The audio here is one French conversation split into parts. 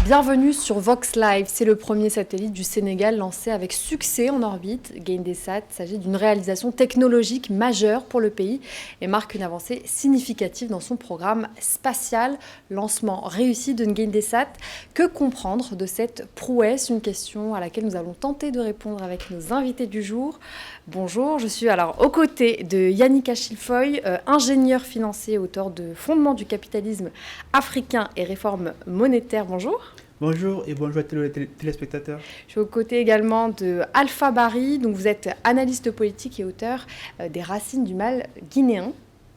Bienvenue sur Vox Live, c'est le premier satellite du Sénégal lancé avec succès en orbite. GainDesat s'agit d'une réalisation technologique majeure pour le pays et marque une avancée significative dans son programme spatial. Lancement réussi de GainDesat. Que comprendre de cette prouesse? Une question à laquelle nous allons tenter de répondre avec nos invités du jour. Bonjour, je suis alors aux côtés de Yannick Achilfoy, ingénieur financier, auteur de Fondements du capitalisme africain et réforme monétaire. Bonjour. Bonjour et bonjour à tous les téléspectateurs. Je suis aux côtés également de Alpha Barry, donc vous êtes analyste politique et auteur des Racines du mal guinéen.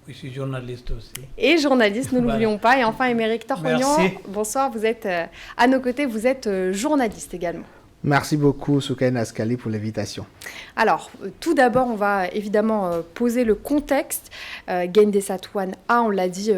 Je suis journaliste aussi. Et journaliste, ne l'oublions pas. Et enfin, Émeric Torognan, bonsoir, vous êtes à nos côtés, vous êtes journaliste également. Merci beaucoup, Soukaina Askali, pour l'invitation. Alors, tout d'abord, on va évidemment poser le contexte. GainDesat 1A, on l'a dit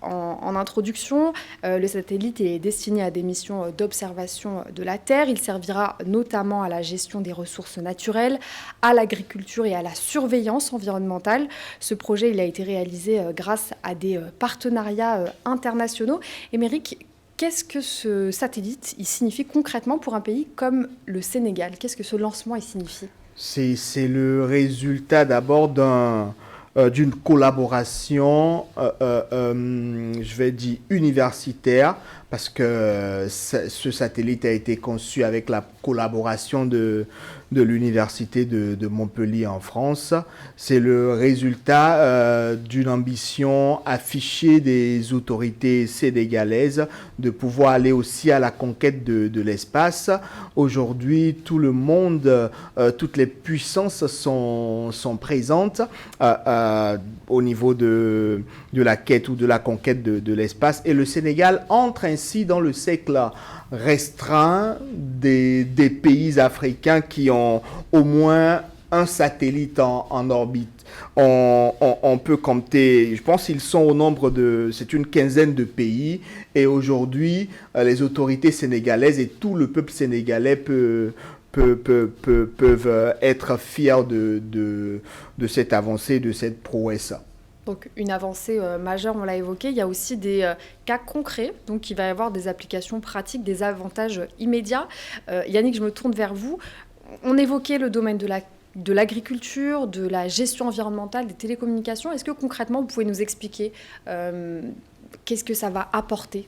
en introduction, le satellite est destiné à des missions d'observation de la Terre. Il servira notamment à la gestion des ressources naturelles, à l'agriculture et à la surveillance environnementale. Ce projet, il a été réalisé grâce à des partenariats internationaux. Émeric, qu'est-ce que ce satellite il signifie concrètement pour un pays comme le Sénégal? Qu'est-ce que ce lancement il signifie? C'est le résultat d'abord d'une collaboration, je vais dire, universitaire, parce que ce satellite a été conçu avec la collaboration de l'Université de Montpellier en France. C'est le résultat d'une ambition affichée des autorités sénégalaises de pouvoir aller aussi à la conquête de l'espace. Aujourd'hui, tout le monde, toutes les puissances sont présentes au niveau de la quête ou de la conquête de l'espace. Et le Sénégal entre ainsi dans le cercle restreint des pays africains qui ont au moins un satellite en orbite. On peut compter, je pense qu'ils sont au nombre c'est une quinzaine de pays. Et aujourd'hui, les autorités sénégalaises et tout le peuple sénégalais peuvent être fiers de cette avancée, de cette prouesse. Donc une avancée majeure, on l'a évoqué. Il y a aussi des cas concrets, donc il va y avoir des applications pratiques, des avantages immédiats. Yannick, je me tourne vers vous. On évoquait le domaine de l'agriculture, de la gestion environnementale, des télécommunications. Est-ce que concrètement, vous pouvez nous expliquer qu'est-ce que ça va apporter?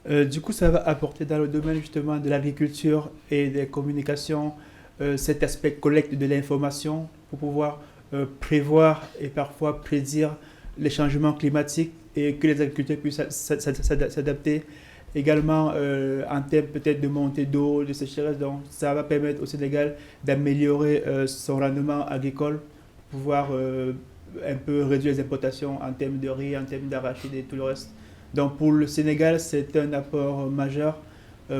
Du coup, ça va apporter dans le domaine justement de l'agriculture et des communications cet aspect collecte de l'information pour pouvoir prévoir et parfois prédire les changements climatiques et que les agriculteurs puissent s'adapter. Également en termes peut-être de montée d'eau, de sécheresse, donc ça va permettre au Sénégal d'améliorer son rendement agricole, pour pouvoir un peu réduire les importations en termes de riz, en termes d'arachide et tout le reste. Donc pour le Sénégal, c'est un apport majeur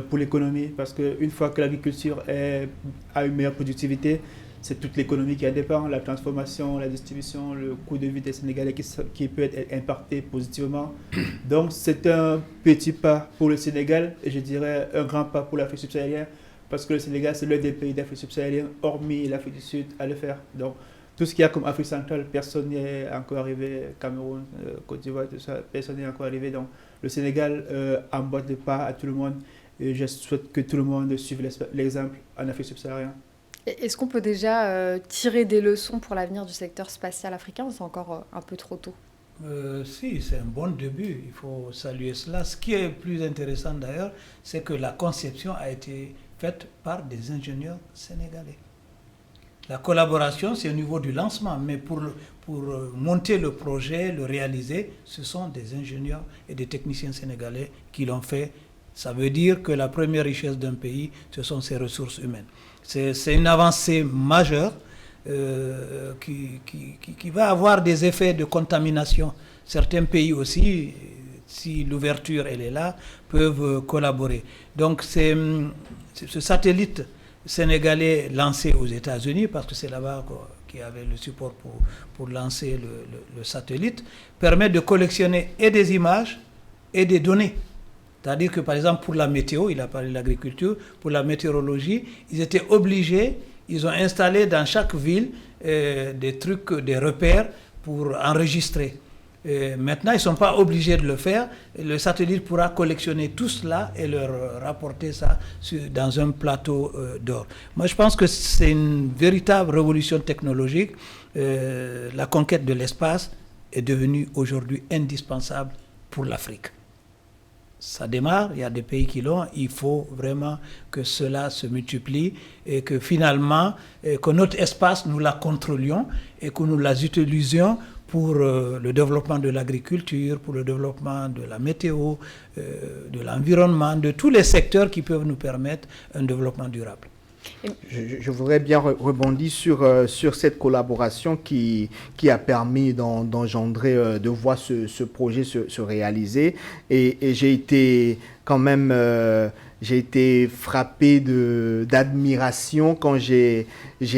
pour l'économie parce qu'une fois que l'agriculture a une meilleure productivité, c'est toute l'économie qui en dépend, la transformation, la distribution, le coût de vie des Sénégalais qui peut être impacté positivement. Donc c'est un petit pas pour le Sénégal et je dirais un grand pas pour l'Afrique subsaharienne parce que le Sénégal c'est l'un des pays d'Afrique subsaharienne, hormis l'Afrique du Sud, à le faire. Donc tout ce qu'il y a comme Afrique centrale, personne n'est encore arrivé, Cameroun, Côte d'Ivoire, tout ça, personne n'est encore arrivé. Donc le Sénégal emboîte le pas à tout le monde et je souhaite que tout le monde suive l'exemple en Afrique subsaharienne. Est-ce qu'on peut déjà tirer des leçons pour l'avenir du secteur spatial africain ou c'est encore un peu trop tôt? Si, c'est un bon début, il faut saluer cela. Ce qui est plus intéressant d'ailleurs, c'est que la conception a été faite par des ingénieurs sénégalais. La collaboration, c'est au niveau du lancement, mais pour monter le projet, le réaliser, ce sont des ingénieurs et des techniciens sénégalais qui l'ont fait. Ça veut dire que la première richesse d'un pays, ce sont ses ressources humaines. C'est une avancée majeure qui va avoir des effets de contamination. Certains pays aussi, si l'ouverture elle est là, peuvent collaborer. Donc ce satellite sénégalais lancé aux États-Unis, parce que c'est là-bas qui avait le support pour lancer le satellite, permet de collectionner et des images et des données. C'est-à-dire que, par exemple, pour la météo, il a parlé de l'agriculture, pour la météorologie, ils étaient obligés, ils ont installé dans chaque ville des trucs, des repères pour enregistrer. Et maintenant, ils ne sont pas obligés de le faire. Le satellite pourra collectionner tout cela et leur rapporter ça dans un plateau d'or. Moi, je pense que c'est une véritable révolution technologique. La conquête de l'espace est devenue aujourd'hui indispensable pour l'Afrique. Ça démarre, il y a des pays qui l'ont, il faut vraiment que cela se multiplie et que finalement, que notre espace, nous la contrôlions et que nous la utilisions pour le développement de l'agriculture, pour le développement de la météo, de l'environnement, de tous les secteurs qui peuvent nous permettre un développement durable. Je voudrais bien rebondir sur cette collaboration qui a permis d'engendrer, de voir ce projet se réaliser. Et j'ai été quand même j'ai été frappé d'admiration quand j'ai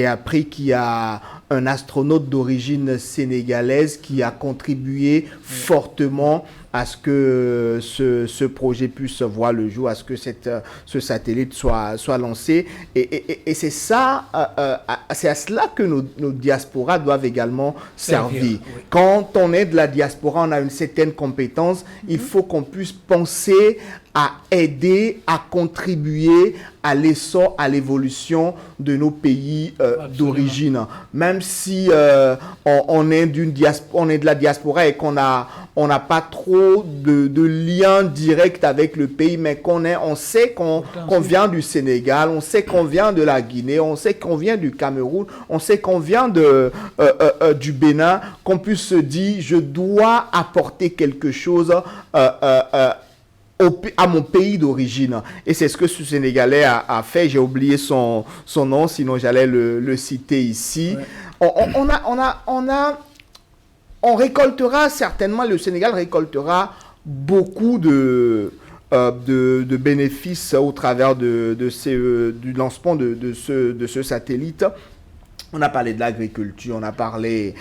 appris qu'il y a un astronaute d'origine sénégalaise qui a contribué fortement à ce que ce projet puisse voir le jour, à ce que ce satellite soit lancé. Et c'est ça, c'est à cela que nos diasporas doivent également servir. Oui. Quand on est de la diaspora, on a une certaine compétence, il faut qu'on puisse penser à aider, à contribuer à l'essor, à l'évolution de nos pays d'origine. Même si on est de la diaspora et qu'on n'a pas trop de lien direct avec le pays, mais on sait qu'on vient du Sénégal, on sait qu'on vient de la Guinée, on sait qu'on vient du Cameroun, on sait qu'on vient du Bénin, qu'on puisse se dire, je dois apporter quelque chose à mon pays d'origine. Et c'est ce que ce Sénégalais a fait. J'ai oublié son nom, sinon j'allais le citer ici. Ouais. On récoltera certainement, le Sénégal récoltera beaucoup de bénéfices au travers du lancement de ce satellite. On a parlé de l'agriculture, on a parlé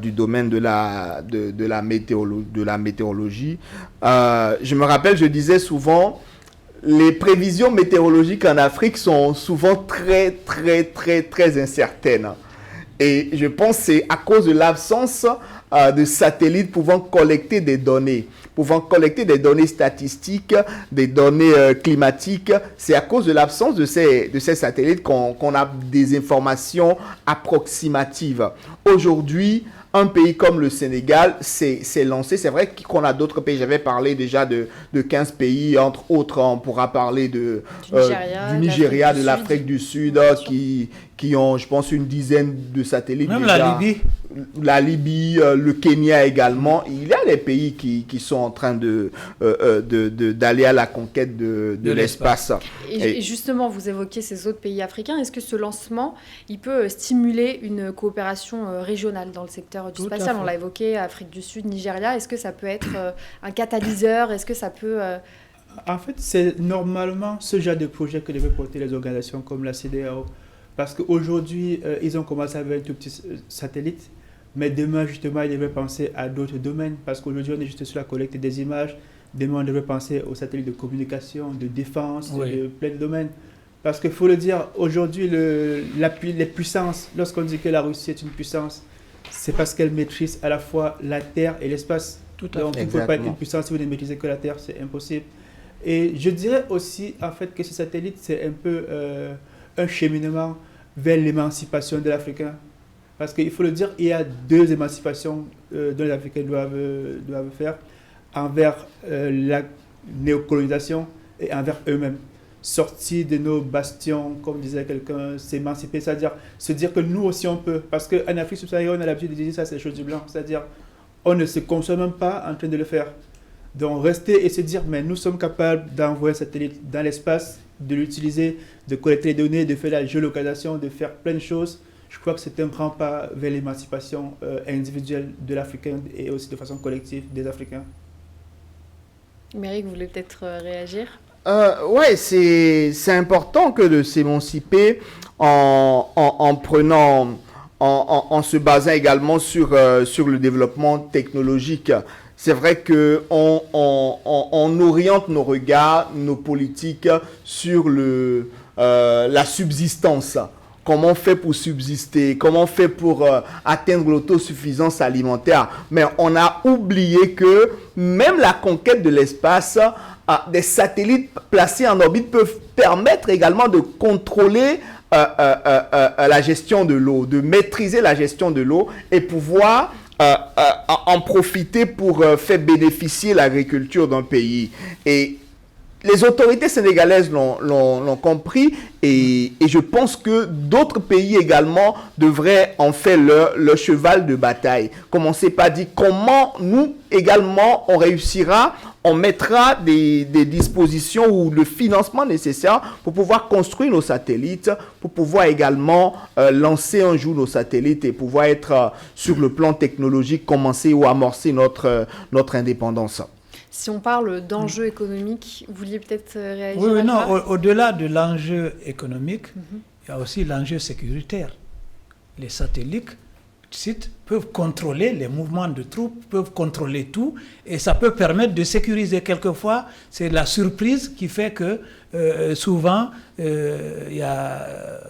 du domaine de la météorologie. Je me rappelle, je disais souvent, les prévisions météorologiques en Afrique sont souvent très, très, très, très incertaines. Et je pense que c'est à cause de l'absence de satellites pouvant collecter des données statistiques, des données climatiques. C'est à cause de l'absence de ces satellites qu'on a des informations approximatives. Aujourd'hui, un pays comme le Sénégal s'est lancé. C'est vrai qu'on a d'autres pays. J'avais parlé déjà de 15 pays. Entre autres, on pourra parler du Nigeria, de l'Afrique du Sud, qui ont, je pense, une dizaine de satellites. Même déjà. La Libye, le Kenya également. Il y a des pays qui sont en train d'aller à la conquête de l'espace. Et justement, vous évoquez ces autres pays africains. Est-ce que ce lancement, il peut stimuler une coopération régionale dans le secteur du spatial? On l'a évoqué, Afrique du Sud, Nigeria. Est-ce que ça peut être un catalyseur? Est-ce que ça peut... En fait, c'est normalement ce genre de projet que devaient porter les organisations comme la CEDEAO. Parce qu'aujourd'hui, ils ont commencé avec un tout petit satellite. Mais demain, justement, ils devaient penser à d'autres domaines. Parce qu'aujourd'hui, on est juste sur la collecte des images. Demain, on devrait penser aux satellites de communication, de défense, de plein de domaines. Parce qu'il faut le dire, aujourd'hui, les puissances, lorsqu'on dit que la Russie est une puissance, c'est parce qu'elle maîtrise à la fois la Terre et l'espace. Donc, vous ne pouvez pas être une puissance si vous ne maîtrisez que la Terre, c'est impossible. Et je dirais aussi, en fait, que ce satellite, c'est un peu un cheminement vers l'émancipation de l'Africain. Parce qu'il faut le dire, il y a deux émancipations dont les Africains doivent faire envers la néocolonisation et envers eux-mêmes. Sortir de nos bastions, comme disait quelqu'un, s'émanciper, c'est-à-dire se dire que nous aussi on peut. Parce qu'en Afrique subsaharienne, on a l'habitude de dire ça, c'est les choses du blanc. C'est-à-dire, on ne se consomme même pas en train de le faire. Donc, rester et se dire, mais nous sommes capables d'envoyer un satellite dans l'espace, de l'utiliser, de collecter les données, de faire la géolocalisation, de faire plein de choses. Je crois que c'est un grand pas vers l'émancipation individuelle de l'Africain et aussi de façon collective des Africains. Méric, vous voulez peut-être réagir? Oui, c'est important que de s'émanciper en prenant, en se basant également sur le développement technologique. C'est vrai qu'on oriente nos regards, nos politiques sur la subsistance. comment on fait pour subsister, comment on fait pour atteindre l'autosuffisance alimentaire. Mais on a oublié que même la conquête de l'espace, des satellites placés en orbite peuvent permettre également de contrôler la gestion de l'eau, de maîtriser la gestion de l'eau et pouvoir en profiter pour faire bénéficier l'agriculture d'un pays. Et les autorités sénégalaises l'ont compris et je pense que d'autres pays également devraient en faire leur cheval de bataille. Commencez par dire comment nous également on réussira, on mettra des dispositions ou le financement nécessaire pour pouvoir construire nos satellites, pour pouvoir également lancer un jour nos satellites et pouvoir être sur le plan technologique, commencer ou amorcer notre indépendance. Si on parle d'enjeux économiques, vous vouliez peut-être réagir Oui, à non, ça? au-delà de l'enjeu économique, il y a aussi l'enjeu sécuritaire. Les satellites peuvent contrôler les mouvements de troupes, peuvent contrôler tout, et ça peut permettre de sécuriser. Quelquefois, c'est la surprise qui fait que souvent, il y a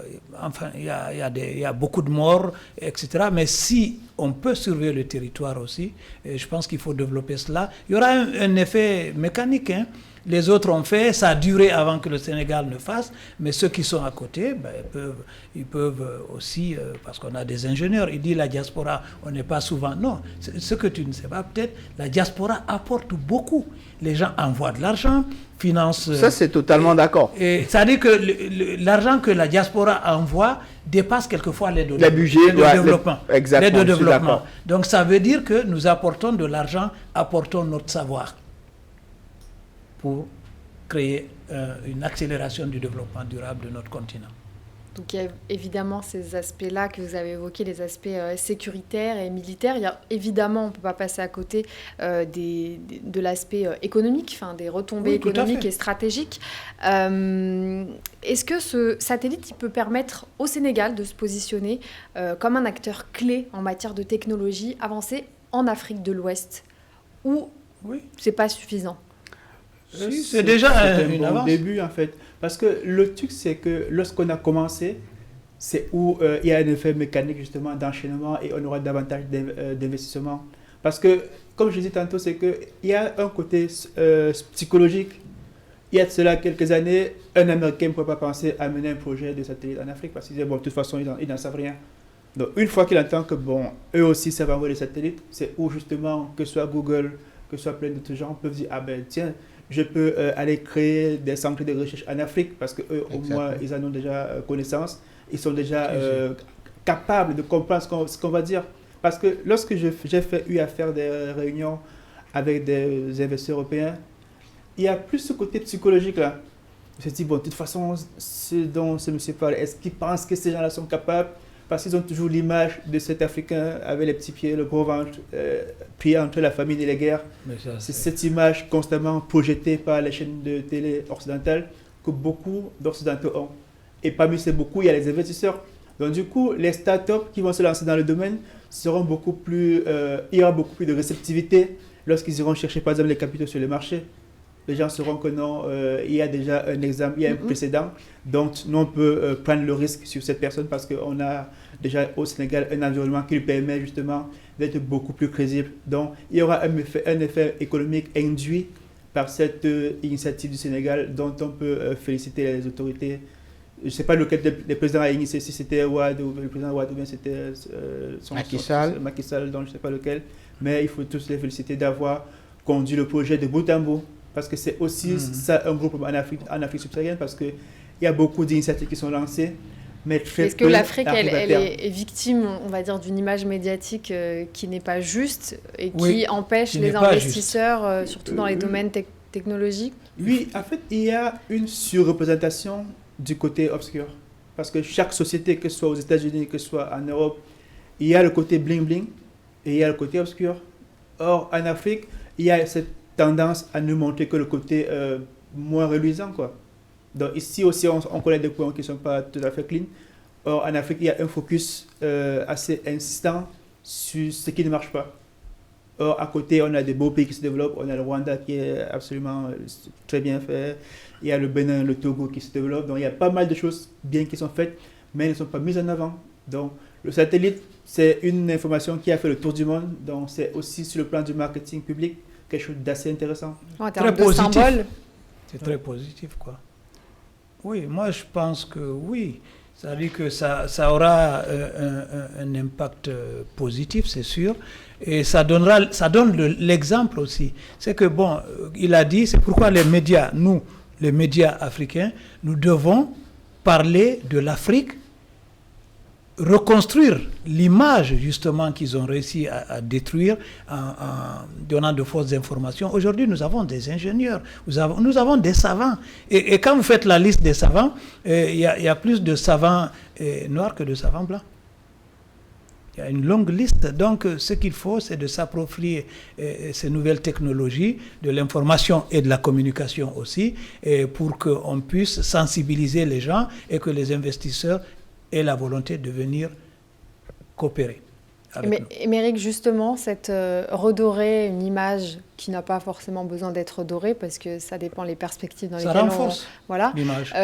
beaucoup de morts, etc. Mais si on peut surveiller le territoire aussi, je pense qu'il faut développer cela. Il y aura un effet mécanique, hein. Les autres ont fait, ça a duré avant que le Sénégal ne fasse, mais ceux qui sont à côté, ils peuvent aussi, parce qu'on a des ingénieurs, ils disent la diaspora, on n'est pas souvent... Non, ce que tu ne sais pas, peut-être, la diaspora apporte beaucoup. Les gens envoient de l'argent, financent... Ça, c'est totalement d'accord. C'est-à-dire que l'argent que la diaspora envoie dépasse quelquefois l'aide au développement. Exactement, L'aide au développement. Donc ça veut dire que nous apportons de l'argent, apportons notre savoir pour créer une accélération du développement durable de notre continent. Donc il y a évidemment ces aspects-là que vous avez évoqués, les aspects sécuritaires et militaires. Il y a, évidemment, on ne peut pas passer à côté de l'aspect économique, enfin, des retombées économiques et stratégiques. Est-ce que ce satellite il peut permettre au Sénégal de se positionner comme un acteur clé en matière de technologie avancée en Afrique de l'Ouest, ou c'est pas suffisant? Si, c'est déjà une avance. Début en fait, parce que le truc c'est que lorsqu'on a commencé, c'est où il y a un effet mécanique justement d'enchaînement et on aura davantage d'investissement. Parce que comme je disais tantôt, c'est que il y a un côté psychologique. Il y a de cela quelques années, un Américain ne pouvait pas penser à mener un projet de satellite en Afrique parce qu'il disait bon, de toute façon ils n'en savent rien. Donc une fois qu'il entend que bon, eux aussi savent envoyer des satellites, c'est où justement que ce soit Google, que ce soit plein d'autres gens peuvent dire ah ben tiens, je peux aller créer des centres de recherche en Afrique parce qu'eux, au moins, ils en ont déjà connaissance. Ils sont déjà capables de comprendre ce qu'on va dire. Parce que lorsque j'ai eu à faire des réunions avec des investisseurs européens, il y a plus ce côté psychologique là. Je me suis dit, bon, de toute façon, ce dont ce monsieur parle, est-ce qu'il pense que ces gens-là sont capables? Parce qu'ils ont toujours l'image de cet Africain avec les petits pieds, le gros ventre, pris entre la famine et les guerres. C'est cette image constamment projetée par les chaînes de télé occidentales que beaucoup d'Occidentaux ont. Et parmi ces beaucoup, il y a les investisseurs. Donc du coup, les startups qui vont se lancer dans le domaine seront beaucoup plus, il y aura beaucoup plus de réceptivité lorsqu'ils iront chercher par exemple les capitaux sur les marchés. Les gens sauront que non, il y a déjà un exemple, il y a un précédent. Donc, nous, on peut prendre le risque sur cette personne parce qu'on a déjà au Sénégal un environnement qui lui permet justement d'être beaucoup plus crédible. Donc, il y aura un effet économique induit par cette initiative du Sénégal dont on peut féliciter les autorités. Je ne sais pas lequel des présidents a initié, si c'était Ouad ou le président Ouad ou bien c'était Macky Sall, donc je ne sais pas lequel. Mais il faut tous les féliciter d'avoir conduit le projet de bout en bout. Parce que c'est aussi ça un gros problème en Afrique subsaharienne, parce qu'il y a beaucoup d'initiatives qui sont lancées, mais très Est-ce que l'Afrique, elle est victime, on va dire, d'une image médiatique qui n'est pas juste et qui empêche les investisseurs, surtout dans les domaines technologiques? Oui, en fait, il y a une surreprésentation du côté obscur. Parce que chaque société, que ce soit aux États-Unis, que ce soit en Europe, il y a le côté bling-bling et il y a le côté obscur. Or, en Afrique, il y a cette tendance à ne montrer que le côté moins reluisant, quoi. Donc ici aussi, on connaît des points qui ne sont pas tout à fait clean. Or, en Afrique, il y a un focus assez insistant sur ce qui ne marche pas. Or, à côté, on a des beaux pays qui se développent. On a le Rwanda qui est absolument très bien fait. Il y a le Bénin, le Togo qui se développent. Donc, il y a pas mal de choses bien qui sont faites. mais elles ne sont pas mises en avant. Donc, le satellite, c'est une information qui a fait le tour du monde. Donc, c'est aussi sur le plan du marketing public quelque chose d'assez intéressant. En termes Très de positif. symbole. C'est très positif, quoi. Oui, moi je pense que oui. Ça veut dire que ça aura un impact positif, c'est sûr. Et ça donne l'exemple aussi. C'est que, bon, il a dit, c'est pourquoi les médias, nous, les médias africains, nous devons parler de l'Afrique, reconstruire l'image justement qu'ils ont réussi à détruire en donnant de fausses informations. Aujourd'hui, nous avons des ingénieurs, nous avons des savants. Et quand vous faites la liste des savants, il y a plus de savants noirs que de savants blancs. Il y a une longue liste. Donc, ce qu'il faut, c'est de s'approprier ces nouvelles technologies, de l'information et de la communication aussi, pour qu'on puisse sensibiliser les gens et que les investisseurs aient la volonté de venir coopérer avec nous. Émeric, justement, redorer une image qui n'a pas forcément besoin d'être dorée, parce que ça dépend les perspectives dans lesquelles ça renforce voilà. l'image.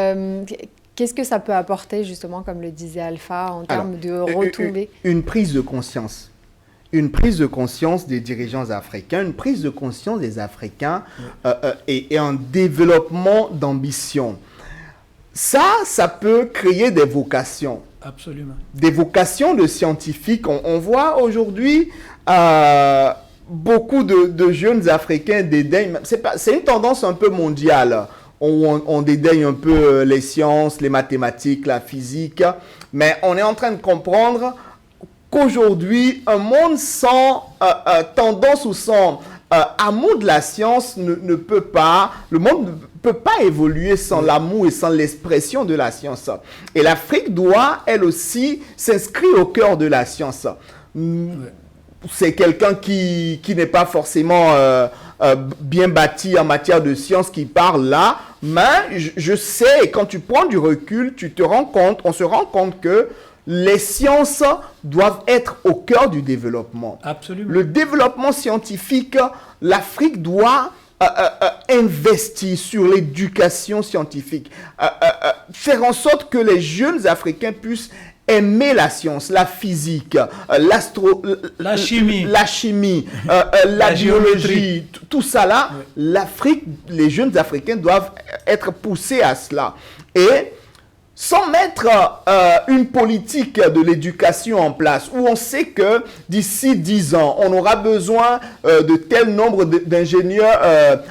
Qu'est-ce que ça peut apporter, justement, comme le disait Alpha, en termes de retombées? Une prise de conscience. Une prise de conscience des dirigeants africains, une prise de conscience des Africains et un développement d'ambition. Ça peut créer des vocations. Absolument. Des vocations de scientifiques. On voit aujourd'hui beaucoup de jeunes Africains dédaignent. C'est une tendance un peu mondiale. On dédaigne un peu les sciences, les mathématiques, la physique. Mais on est en train de comprendre qu'aujourd'hui, un monde sans tendance ou sans amour de la science ne peut pas, le monde ne peut pas évoluer sans l'amour et sans l'expression de la science. Et l'Afrique doit, elle aussi, s'inscrire au cœur de la science. C'est quelqu'un qui n'est pas forcément bien bâti en matière de science qui parle là, mais je sais, quand tu prends du recul, on se rend compte que les sciences doivent être au cœur du développement. Absolument. Le développement scientifique, l'Afrique doit investir sur l'éducation scientifique, faire en sorte que les jeunes Africains puissent aimer la science, la physique, la chimie, la biologie, tout ça là, oui. Les jeunes Africains doivent être poussés à cela. Et sans mettre une politique de l'éducation en place, où on sait que d'ici 10 ans, on aura besoin de tel nombre d'ingénieurs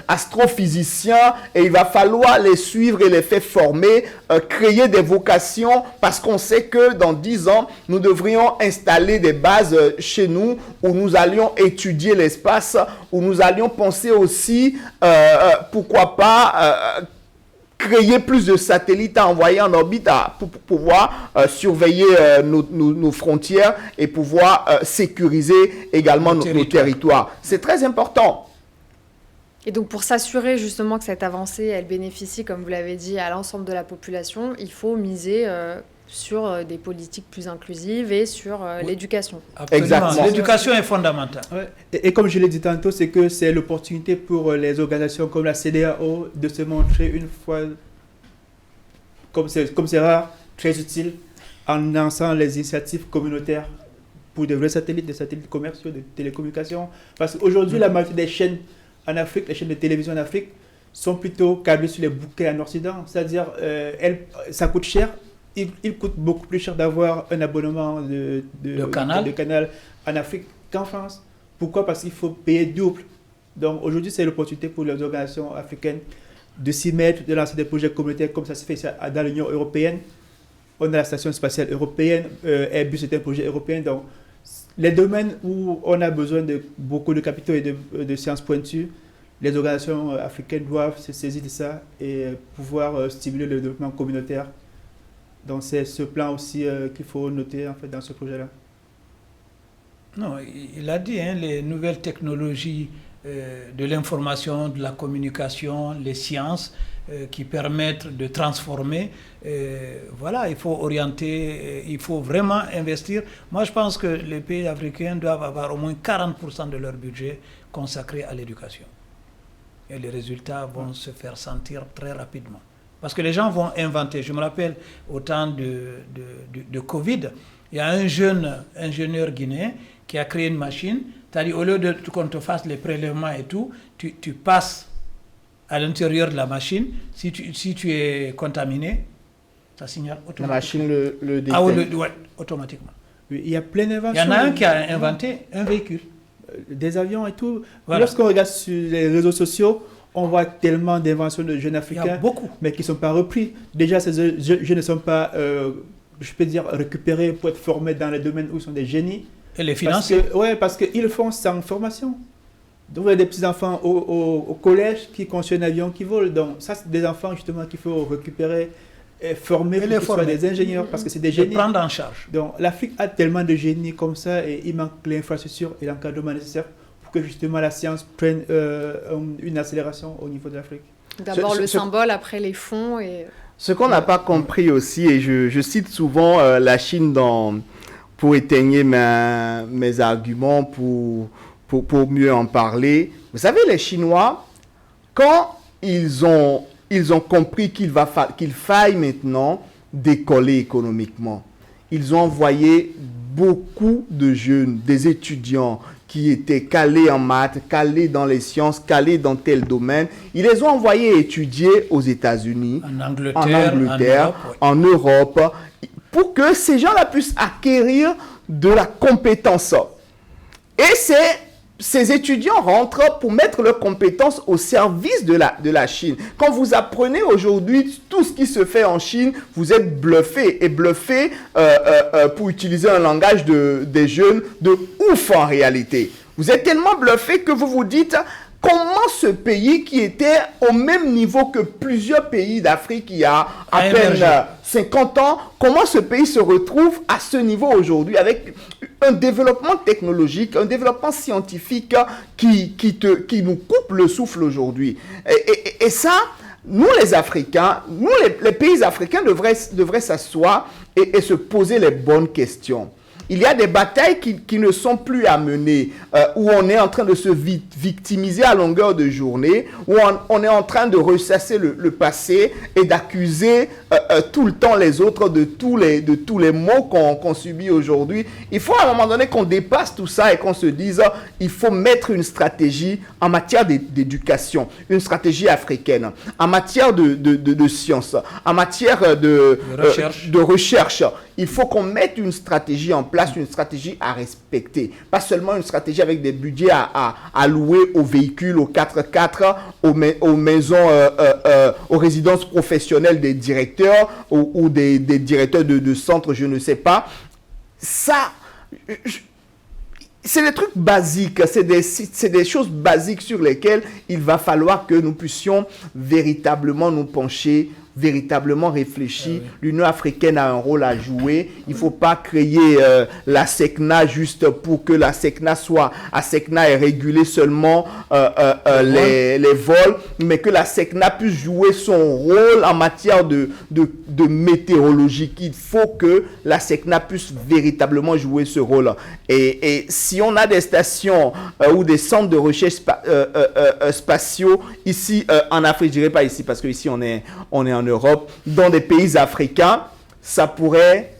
astrophysiciens et il va falloir les suivre et les faire former, créer des vocations, parce qu'on sait que dans 10 ans, nous devrions installer des bases chez nous où nous allions étudier l'espace, où nous allions penser aussi, pourquoi pas, créer plus de satellites à envoyer en orbite pour pouvoir surveiller nos frontières et pouvoir sécuriser également nos territoires. C'est très important. Et donc, pour s'assurer justement que cette avancée, elle bénéficie, comme vous l'avez dit, à l'ensemble de la population, il faut miser sur des politiques plus inclusives et sur l'éducation. Exactement. L'éducation est fondamentale. Ouais. Et comme je l'ai dit tantôt, c'est que c'est l'opportunité pour les organisations comme la CEDEAO de se montrer une fois, comme c'est rare, très utile en lançant les initiatives communautaires pour de vrais satellites, des satellites commerciaux, de télécommunications. Parce qu'aujourd'hui, la majorité des chaînes en Afrique, les chaînes de télévision en Afrique, sont plutôt câblées sur les bouquets en Occident. C'est-à-dire, ça coûte cher. Il coûte beaucoup plus cher d'avoir un abonnement de canal en Afrique qu'en France. Pourquoi? Parce qu'il faut payer double. Donc aujourd'hui, c'est l'opportunité pour les organisations africaines de s'y mettre, de lancer des projets communautaires comme ça se fait dans l'Union européenne. On a la Station spatiale européenne, Airbus est un projet européen. Donc les domaines où on a besoin de beaucoup de capitaux et de sciences pointues, les organisations africaines doivent se saisir de ça et pouvoir stimuler le développement communautaire. Donc c'est ce plan aussi qu'il faut noter en fait dans ce projet-là. Non, il a dit, les nouvelles technologies de l'information, de la communication, les sciences qui permettent de transformer. Voilà, il faut orienter, il faut vraiment investir. Moi, je pense que les pays africains doivent avoir au moins 40% de leur budget consacré à l'éducation. Et les résultats vont se faire sentir très rapidement. Parce que les gens vont inventer. Je me rappelle au temps de Covid, il y a un jeune ingénieur guinéen qui a créé une machine. C'est-à-dire, au lieu de qu'on te fasse les prélèvements et tout, tu passes à l'intérieur de la machine. Si tu es contaminé, ça signale automatiquement. La machine le détecte. Ah oui, ouais, automatiquement. Il y a plein d'inventions. Il y en a un qui a inventé un véhicule. Des avions et tout. Voilà. Lorsqu'on regarde sur les réseaux sociaux, on voit tellement d'inventions de jeunes Il y Africains, a beaucoup. mais qui ne sont pas repris. Déjà, ces jeunes ne sont pas, je peux dire, récupérés pour être formés dans les domaines où ils sont des génies. Et les financiers. Parce qu'ils le font sans formation. Donc, il y a des petits-enfants au collège qui construisent un avion qui vole. Donc, ça, c'est des enfants, justement, qu'il faut récupérer et former pour qu'ils soient des ingénieurs, parce que c'est des génies. Prendre en charge. Donc, l'Afrique a tellement de génies comme ça, et il manque l'infrastructure et l'encadrement nécessaire pour que, justement, la science prenne une accélération au niveau de l'Afrique. D'abord le symbole, après les fonds. Et... Ce qu'on n'a pas compris aussi, et je cite souvent la Chine pour étayer mes arguments, pour mieux en parler. Vous savez, les Chinois, quand ils ont compris qu'il faille maintenant décoller économiquement, ils ont envoyé beaucoup de jeunes, des étudiants qui étaient calés en maths, calés dans les sciences, calés dans tel domaine. Ils les ont envoyés étudier aux États-Unis, en Angleterre, en Europe, pour que ces gens-là puissent acquérir de la compétence. Et ces étudiants rentrent pour mettre leurs compétences au service de la Chine. Quand vous apprenez aujourd'hui tout ce qui se fait en Chine, vous êtes bluffé. Et bluffé, pour utiliser un langage des jeunes, de ouf en réalité. Vous êtes tellement bluffé que vous vous dites... Comment ce pays qui était au même niveau que plusieurs pays d'Afrique il y a à peine 50 ans, comment ce pays se retrouve à ce niveau aujourd'hui avec un développement technologique, un développement scientifique qui nous coupe le souffle aujourd'hui. Et ça, nous les Africains, nous les pays africains devraient s'asseoir et se poser les bonnes questions. Il y a des batailles qui ne sont plus à mener, où on est en train de se victimiser à longueur de journée, où on est en train de ressasser le passé et d'accuser tout le temps les autres de tous les maux qu'on subit aujourd'hui. Il faut à un moment donné qu'on dépasse tout ça et qu'on se dise il faut mettre une stratégie en matière d'éducation, une stratégie africaine, en matière de science, en matière de recherche. Il faut qu'on mette une stratégie en place, une stratégie à respecter. Pas seulement une stratégie avec des budgets à louer aux véhicules, aux 4x4, aux maisons, aux résidences professionnelles des directeurs ou des directeurs de centres, je ne sais pas. Ça, c'est des trucs basiques, c'est des choses basiques sur lesquelles il va falloir que nous puissions véritablement nous pencher, véritablement réfléchir. Ah oui. L'Union africaine a un rôle à jouer. Il ne faut pas créer la SECNA juste pour que la SECNA soit SECNA et réguler seulement les vols, mais que la SECNA puisse jouer son rôle en matière de météorologie. Il faut que la SECNA puisse véritablement jouer ce rôle. Et si on a des stations ou des centres de recherche spatiaux ici en Afrique, je dirais pas ici parce que ici on est en Europe, dans des pays africains, ça pourrait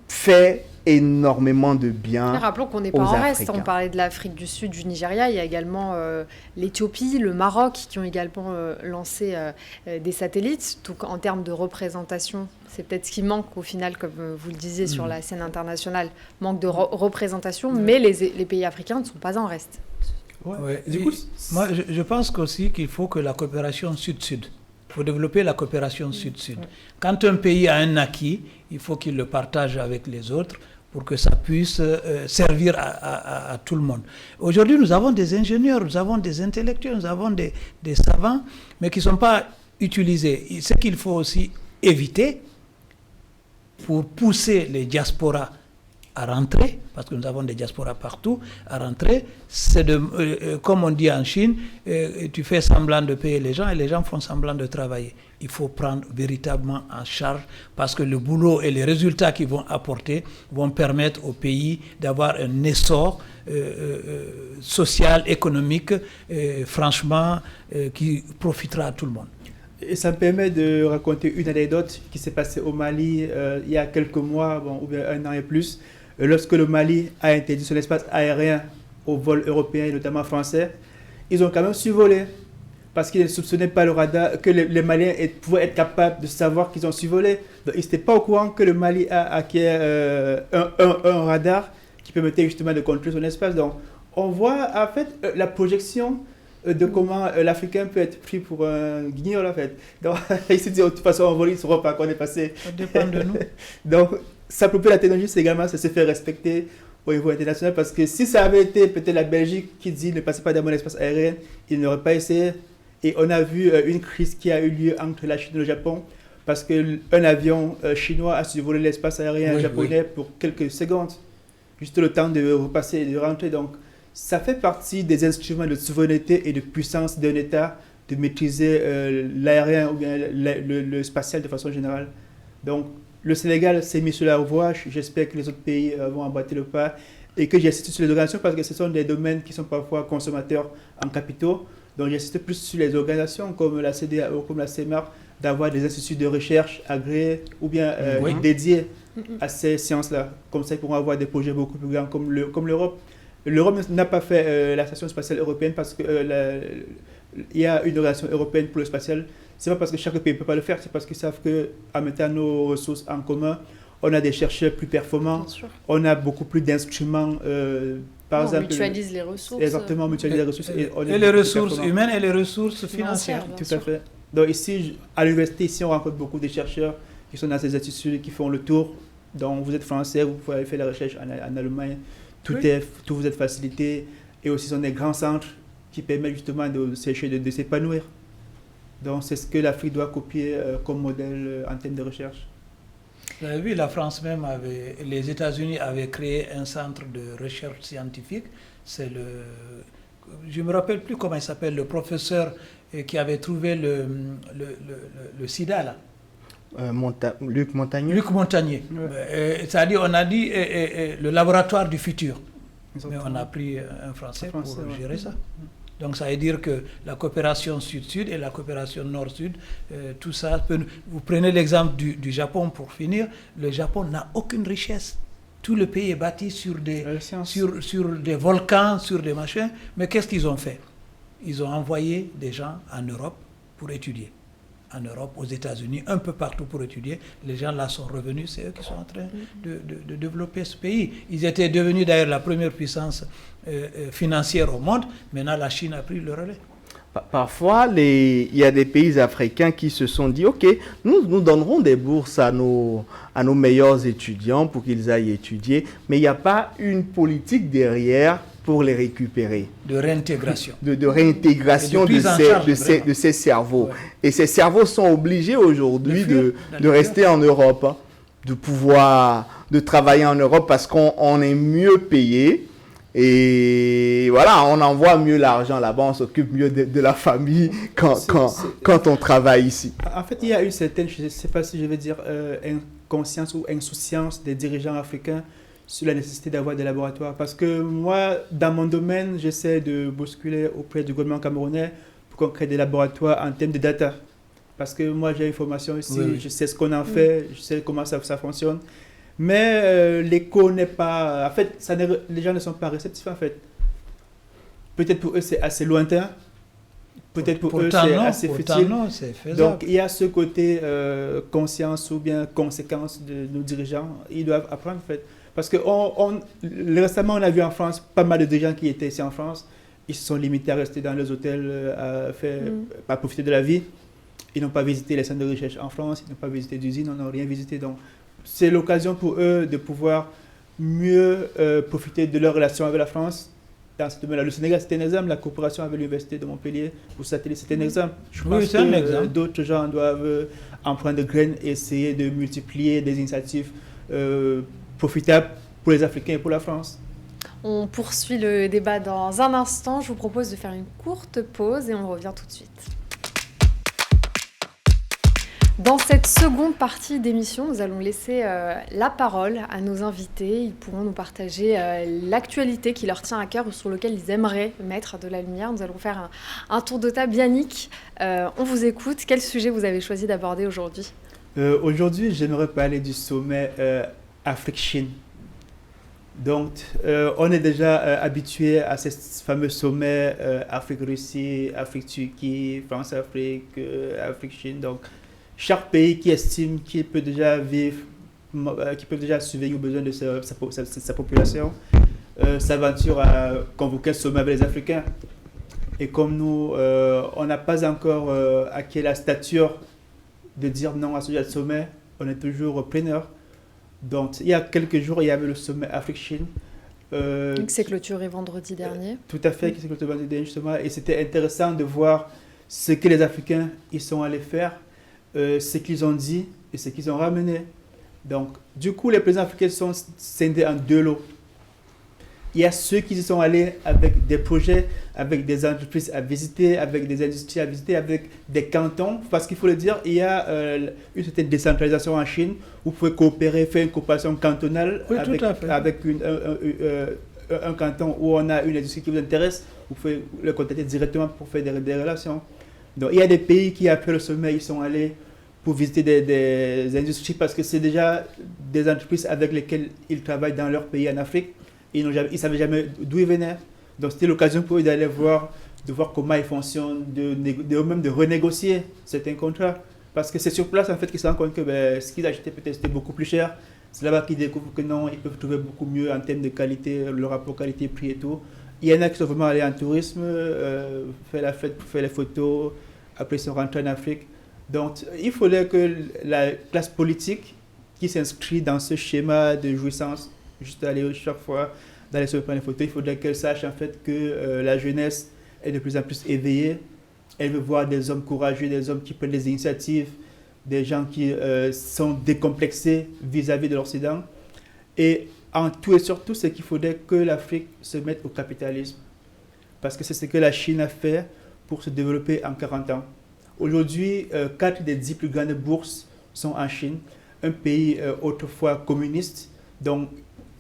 faire énormément de bien. Rappelons qu'on n'est pas en reste. On parlait de l'Afrique du Sud, du Nigeria. Il y a également l'Éthiopie, le Maroc qui ont également lancé des satellites. Donc en termes de représentation, c'est peut-être ce qui manque au final, comme vous le disiez, sur la scène internationale. Manque de représentation, mais les pays africains ne sont pas en reste. Ouais. Du coup, moi, je pense aussi qu'il faut que la coopération sud-sud. Il faut développer la coopération sud-sud. Quand un pays a un acquis, il faut qu'il le partage avec les autres pour que ça puisse servir à tout le monde. Aujourd'hui, nous avons des ingénieurs, nous avons des intellectuels, nous avons des savants, mais qui ne sont pas utilisés. Ce qu'il faut aussi éviter pour pousser les diasporas à rentrer, parce que nous avons des diasporas partout, à rentrer, c'est comme on dit en Chine, tu fais semblant de payer les gens et les gens font semblant de travailler. Il faut prendre véritablement en charge parce que le boulot et les résultats qu'ils vont apporter vont permettre au pays d'avoir un essor social, économique, franchement, qui profitera à tout le monde. Et ça me permet de raconter une anecdote qui s'est passée au Mali il y a quelques mois, ou bien un an et plus, lorsque le Mali a interdit son espace aérien aux vols européens et notamment français. Ils ont quand même survolé parce qu'ils ne soupçonnaient pas le radar, que les Maliens pouvaient être capables de savoir qu'ils ont survolé. Donc, ils n'étaient pas au courant que le Mali a acquis un radar qui permettait justement de contrôler son espace. Donc, on voit en fait la projection de comment l'Africain peut être pris pour un guignol en fait. Donc, ils se disent de toute façon, on vole, ils ne sauront pas qu'on est passé. Ça dépend de nous. Donc, s'approprier la technologie, c'est également ça se fait respecter au niveau international, parce que si ça avait été peut-être la Belgique qui dit ne passez pas dans mon espace aérien, ils n'auraient pas essayé. Et on a vu une crise qui a eu lieu entre la Chine et le Japon, parce qu'un avion chinois a survolé l'espace aérien japonais pour quelques secondes, juste le temps de repasser et de rentrer. Donc, ça fait partie des instruments de souveraineté et de puissance d'un État de maîtriser l'aérien ou bien le spatial de façon générale. Donc, le Sénégal s'est mis sur la voie. J'espère que les autres pays vont emboîter le pas et que j'insiste sur les organisations parce que ce sont des domaines qui sont parfois consommateurs en capitaux. Donc, j'insiste plus sur les organisations comme la CEDEAO, comme la CEMAR, d'avoir des instituts de recherche agréés ou bien dédiés à ces sciences-là. Comme ça, ils pourront avoir des projets beaucoup plus grands comme l'Europe. L'Europe n'a pas fait la Station spatiale européenne parce qu'il y a une organisation européenne pour le spatial. Ce n'est pas parce que chaque pays ne peut pas le faire, c'est parce qu'ils savent qu'en mettant nos ressources en commun, on a des chercheurs plus performants, on a beaucoup plus d'instruments. Par exemple, on mutualise les ressources. Exactement, on mutualise les ressources. Et les ressources humaines et les ressources financières. Tout à fait. Donc ici, à l'université, ici, on rencontre beaucoup de chercheurs qui sont dans ces instituts, qui font le tour. Donc vous êtes français, vous pouvez aller faire la recherche en Allemagne. Tout vous est facilité. Et aussi, ce sont des grands centres qui permettent justement de s'épanouir. Donc c'est ce que l'Afrique doit copier comme modèle en termes de recherche. Vous avez vu, la France même les États-Unis avaient créé un centre de recherche scientifique. C'est je ne me rappelle plus comment il s'appelle, le professeur qui avait trouvé le sida là. Luc Montagnier. Luc Montagnier. Ouais. C'est-à-dire, on a dit le laboratoire du futur. Exactement. Mais on a pris un Français pour gérer ça. Donc ça veut dire que la coopération sud-sud et la coopération nord-sud, tout ça, vous prenez l'exemple du Japon pour finir, le Japon n'a aucune richesse. Tout le pays est bâti sur des volcans, sur des machins. Mais qu'est-ce qu'ils ont fait? Ils ont envoyé des gens en Europe pour étudier. En Europe, aux États-Unis, un peu partout pour étudier. Les gens là sont revenus, c'est eux qui sont en train de développer ce pays. Ils étaient devenus d'ailleurs la première puissance financière au monde. Maintenant, la Chine a pris le relais. Parfois, il y a des pays africains qui se sont dit, OK, nous donnerons des bourses à nos meilleurs étudiants pour qu'ils aillent étudier, mais il n'y a pas une politique derrière pour les récupérer. De réintégration. De réintégration de ces cerveaux. Ouais. Et ces cerveaux sont obligés aujourd'hui de rester en Europe, hein, de travailler en Europe parce qu'on est mieux payé. Et voilà, on envoie mieux l'argent là-bas, on s'occupe mieux de la famille quand on travaille ici. En fait, il y a une certaine, je ne sais pas si je vais dire, inconscience ou insouciance des dirigeants africains sur la nécessité d'avoir des laboratoires. Parce que moi, dans mon domaine, j'essaie de bousculer auprès du gouvernement camerounais pour qu'on crée des laboratoires en termes de data. Parce que moi, j'ai une formation ici, je sais ce qu'on en fait, je sais comment ça fonctionne. Mais l'écho n'est pas... En fait, les gens ne sont pas réceptifs, en fait. Peut-être pour eux, c'est assez lointain. Peut-être pour eux, c'est assez futile. Donc, il y a ce côté conscience ou bien conséquence de nos dirigeants. Ils doivent apprendre, en fait. Parce que récemment, on a vu en France pas mal de dirigeants qui étaient ici en France. Ils se sont limités à rester dans les hôtels, à profiter de la vie. Ils n'ont pas visité les centres de recherche en France, ils n'ont pas visité d'usines, ils n'ont rien visité. Donc, c'est l'occasion pour eux de pouvoir mieux profiter de leur relation avec la France. Dans ce domaine-là, le Sénégal, c'était un exemple. La coopération avec l'Université de Montpellier pour satellite, c'était un exemple. Je pense que d'autres gens doivent en prendre de graines et essayer de multiplier des initiatives profitables pour les Africains et pour la France. On poursuit le débat dans un instant. Je vous propose de faire une courte pause et on revient tout de suite. Dans cette seconde partie d'émission, nous allons laisser la parole à nos invités. Ils pourront nous partager l'actualité qui leur tient à cœur ou sur laquelle ils aimeraient mettre de la lumière. Nous allons faire un tour de table. Yannick, on vous écoute. Quel sujet vous avez choisi d'aborder aujourd'hui ? Aujourd'hui, j'aimerais parler du sommet Afrique-Chine. Donc, on est déjà habitué à ces fameux sommets Afrique-Russie, Afrique-Turquie, France-Afrique, Afrique-Chine. Donc, chaque pays qui estime qu'il peut déjà vivre, qui peut déjà subvenir aux besoins de sa population, s'aventure à convoquer un sommet avec les Africains. Et comme nous, on n'a pas encore acquis la stature de dire non à ce genre de sommet, on est toujours preneur. Donc, il y a quelques jours, il y avait le sommet Afrique-Chine. Qui s'est clôturé vendredi dernier. Tout à fait, qui s'est clôturé vendredi dernier, justement. Et c'était intéressant de voir ce que les Africains ils sont allés faire, ce qu'ils ont dit et ce qu'ils ont ramené. Donc, du coup, les présidents africains sont scindés en deux lots. Il y a ceux qui y sont allés avec des projets, avec des entreprises à visiter, avec des industries à visiter, avec des cantons. Parce qu'il faut le dire, il y a une certaine décentralisation en Chine. Vous pouvez coopérer, faire une coopération cantonale avec un canton où on a une industrie qui vous intéresse. Vous pouvez le contacter directement pour faire des relations. Donc, il y a des pays qui, après le sommet, ils sont allés pour visiter des industries parce que c'est déjà des entreprises avec lesquelles ils travaillent dans leur pays en Afrique. Ils ne savaient jamais d'où ils venaient. Donc, c'était l'occasion pour eux d'aller voir, de voir comment ils fonctionnent, même de renégocier certains contrats. Parce que c'est sur place, en fait, qu'ils se rendent compte que ce qu'ils achetaient peut-être c'était beaucoup plus cher. C'est là-bas qu'ils découvrent que non, ils peuvent trouver beaucoup mieux en termes de qualité, le rapport qualité-prix et tout. Il y en a qui sont vraiment allés en tourisme, faire la fête, faire les photos, après ils sont rentrés en Afrique. Donc, il faudrait que la classe politique qui s'inscrit dans ce schéma de jouissance, juste aller chaque fois d'aller se prendre les photos, il faudrait qu'elle sache en fait que la jeunesse est de plus en plus éveillée. Elle veut voir des hommes courageux, des hommes qui prennent des initiatives, des gens qui sont décomplexés vis-à-vis de l'Occident. Et en tout et surtout, c'est qu'il faudrait que l'Afrique se mette au capitalisme. Parce que c'est ce que la Chine a fait pour se développer en 40 ans. Aujourd'hui, 4 des 10 plus grandes bourses sont en Chine, un pays autrefois communiste. Donc,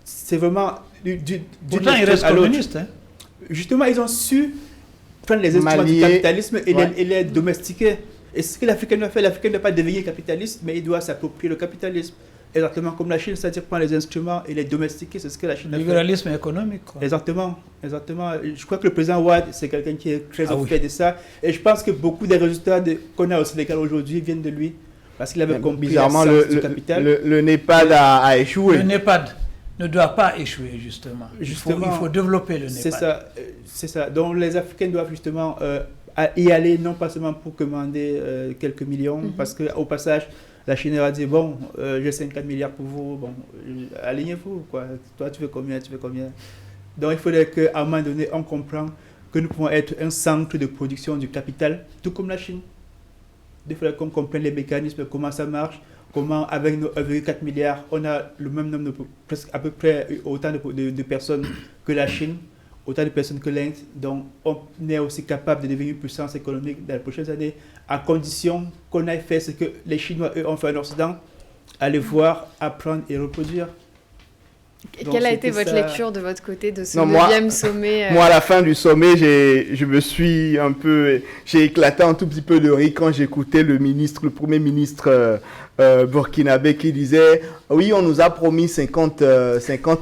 c'est vraiment pourtant, ils restent communistes. Hein. Justement, ils ont su prendre les instruments du capitalisme et les domestiquer. Et ce que l'Africain doit faire, l'Africain ne doit pas devenir capitaliste, mais il doit s'approprier le capitalisme. Exactement comme la Chine, c'est-à-dire prendre les instruments et les domestiquer, c'est ce que la Chine a fait. Libéralisme économique. Quoi. Exactement. Je crois que le président Ouad, c'est quelqu'un qui est très au fait de ça. Et je pense que beaucoup des résultats qu'on a au Sénégal aujourd'hui viennent de lui. Parce qu'il avait compris bizarrement, du capital. Le NEPAD a échoué. Le NEPAD ne doit pas échouer, justement. Il faut développer le NEPAD. C'est ça. Donc les Africains doivent justement y aller, non pas seulement pour commander quelques millions, parce qu'au passage, la Chine a dit, bon, j'ai 54 milliards pour vous, bon, alignez-vous, quoi. Toi, tu veux combien, Donc il faudrait qu'à un moment donné, on comprenne que nous pouvons être un centre de production du capital, tout comme la Chine. Il faudrait qu'on comprenne les mécanismes, comment ça marche, comment avec nos 1,4 milliards, on a le même nombre, presque à peu près autant de personnes que la Chine, autant de personnes que l'Inde. Donc, on est aussi capable de devenir une puissance économique dans les prochaines années, à condition qu'on aille faire ce que les Chinois, eux, ont fait en Occident, aller voir, apprendre et reproduire. Donc, quelle a été votre lecture de votre côté de ce 9e sommet Moi, à la fin du sommet, j'ai éclaté un tout petit peu de rire quand j'écoutais le premier ministre burkinabé qui disait « Oui, on nous a promis 50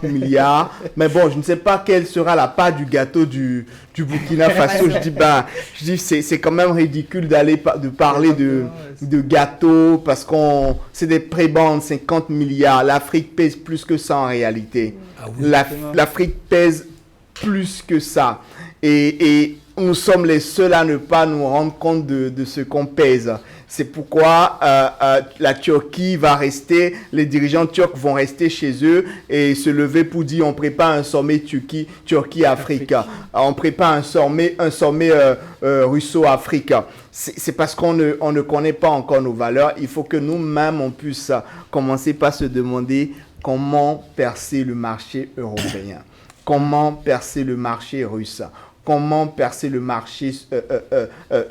milliards, mais bon, je ne sais pas quelle sera la part du gâteau du Burkina Faso. » Je dis c'est quand même ridicule de parler de gâteau parce c'est des prébendes, 50 milliards. L'Afrique pèse plus que ça en réalité. L'Afrique pèse plus que ça. Et nous sommes les seuls à ne pas nous rendre compte de ce qu'on pèse. C'est pourquoi la Turquie va rester, les dirigeants turcs vont rester chez eux et se lever pour dire on prépare un sommet Turquie-Afrique. On prépare un sommet Russo-Afrique. C'est parce qu'on ne connaît pas encore nos valeurs. Il faut que nous-mêmes, on puisse commencer par se demander comment percer le marché européen, comment percer le marché russe, comment percer le marché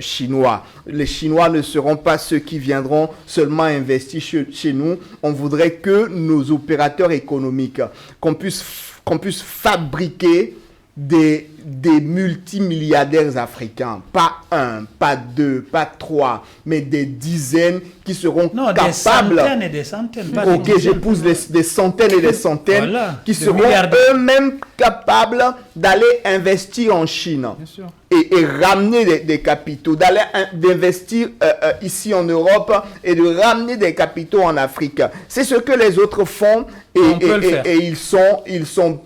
chinois. Les Chinois ne seront pas ceux qui viendront seulement investir chez nous. On voudrait que nos opérateurs économiques, qu'on puisse fabriquer des multimilliardaires africains, pas un, pas deux, pas trois, mais des dizaines qui seront capables. Des centaines et des centaines. Ok, j'épouse des centaines et des centaines qui seront eux-mêmes capables d'aller investir en Chine et ramener des capitaux, d'investir ici en Europe et de ramener des capitaux en Afrique. C'est ce que les autres font et ils sont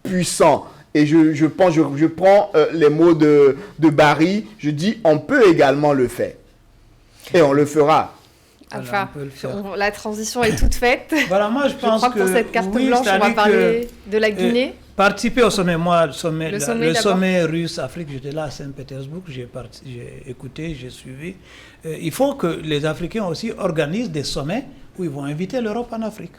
puissants. Et je prends les mots de Barry, je dis on peut également le faire. Et on le fera. Enfin, la transition est toute faite. Voilà, moi je pense que pour cette carte blanche, on va parler de la Guinée. Participer au sommet, moi, le sommet russe-Afrique, j'étais là à Saint-Pétersbourg, j'ai écouté, j'ai suivi. Il faut que les Africains aussi organisent des sommets où ils vont inviter l'Europe en Afrique.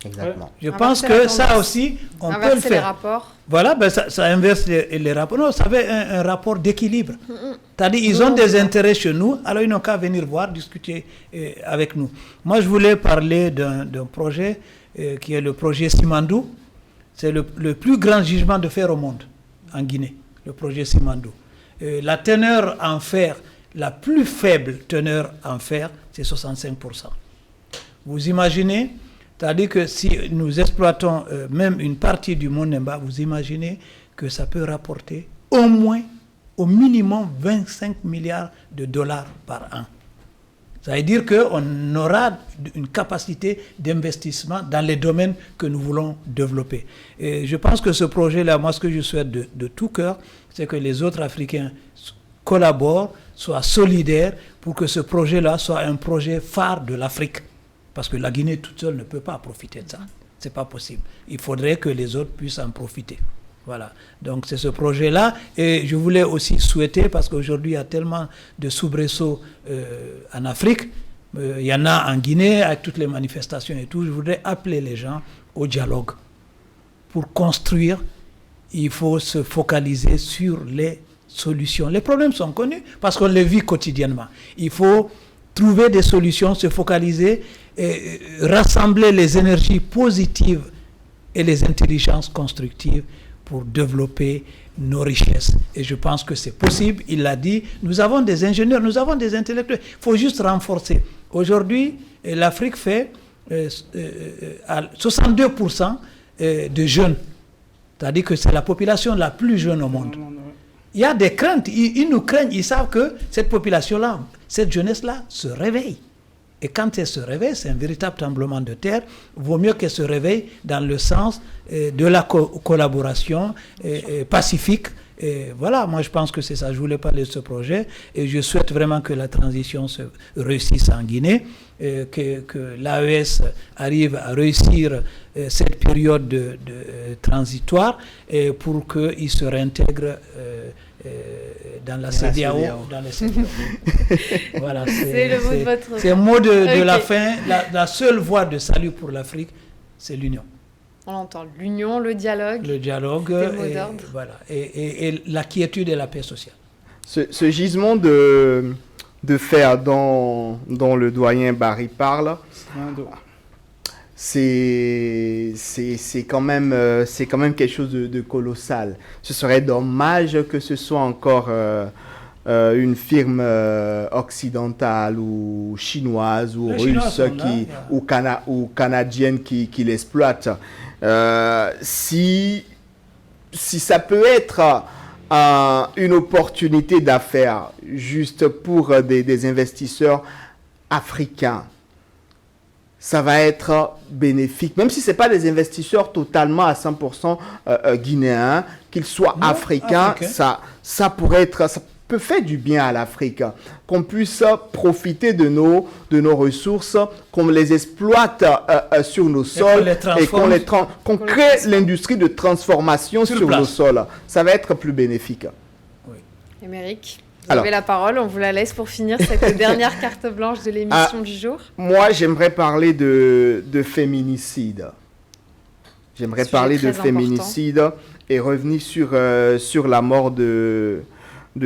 Exactement. Je pense que ça aussi, on peut le faire. Les rapports. Voilà, ça inverse les rapports. Non, ça avait un rapport d'équilibre. C'est-à-dire, ils ont des intérêts chez nous, alors ils n'ont qu'à venir voir, discuter avec nous. Moi, je voulais parler d'un projet qui est le projet Simandou. C'est le plus grand gisement de fer au monde, en Guinée, le projet Simandou. La teneur en fer, la plus faible teneur en fer, c'est 65%. Vous imaginez? C'est-à-dire que si nous exploitons même une partie du Monemba, vous imaginez que ça peut rapporter au minimum 25 milliards de dollars par an. Ça veut dire qu'on aura une capacité d'investissement dans les domaines que nous voulons développer. Et je pense que ce projet-là, moi ce que je souhaite de tout cœur, c'est que les autres Africains collaborent, soient solidaires pour que ce projet-là soit un projet phare de l'Afrique. Parce que la Guinée toute seule ne peut pas profiter de ça. Ce n'est pas possible. Il faudrait que les autres puissent en profiter. Voilà. Donc c'est ce projet-là. Et je voulais aussi souhaiter, parce qu'aujourd'hui il y a tellement de soubresauts en Afrique, il y en a en Guinée avec toutes les manifestations et tout, je voudrais appeler les gens au dialogue. Pour construire, il faut se focaliser sur les solutions. Les problèmes sont connus parce qu'on les vit quotidiennement. Il faut trouver des solutions, se focaliser, et rassembler les énergies positives et les intelligences constructives pour développer nos richesses. Et je pense que c'est possible, il l'a dit, nous avons des ingénieurs, nous avons des intellectuels, il faut juste renforcer. Aujourd'hui, l'Afrique fait 62% de jeunes, c'est-à-dire que c'est la population la plus jeune au monde. Il y a des craintes, ils nous craignent, ils savent que cette population-là, cette jeunesse-là se réveille. Et quand elle se réveille, c'est un véritable tremblement de terre. Il vaut mieux qu'elle se réveille dans le sens de la collaboration pacifique. Et voilà, moi je pense que c'est ça. Je voulais parler de ce projet et je souhaite vraiment que la transition se réussisse en Guinée, que l'AES arrive à réussir cette période de transitoire pour qu'il se réintègre dans la CEDEAO. Voilà, c'est le mot de votre... C'est le mot de la fin. La seule voie de salut pour l'Afrique, c'est l'union. On entend l'union, le dialogue. Le dialogue, et la quiétude et la paix sociale. Ce gisement de fer dont le doyen Barry parle, c'est quand même quelque chose de colossal. Ce serait dommage que ce soit encore une firme occidentale ou chinoise ou russe ou canadienne qui l'exploite. Si ça peut être une opportunité d'affaires juste pour des investisseurs africains, ça va être bénéfique, même si ce n'est pas des investisseurs totalement à 100% guinéens, qu'ils soient africains, ça pourrait être... Ça peut faire du bien à l'Afrique, qu'on puisse profiter de nos ressources, qu'on les exploite sur nos sols et qu'on crée l'industrie de transformation sur nos sols. Ça va être plus bénéfique. Oui. Émeric, vous avez la parole, on vous la laisse pour finir cette dernière carte blanche de l'émission du jour. Moi, j'aimerais parler de féminicide. J'aimerais Sujet parler de très féminicide et revenir sur la mort de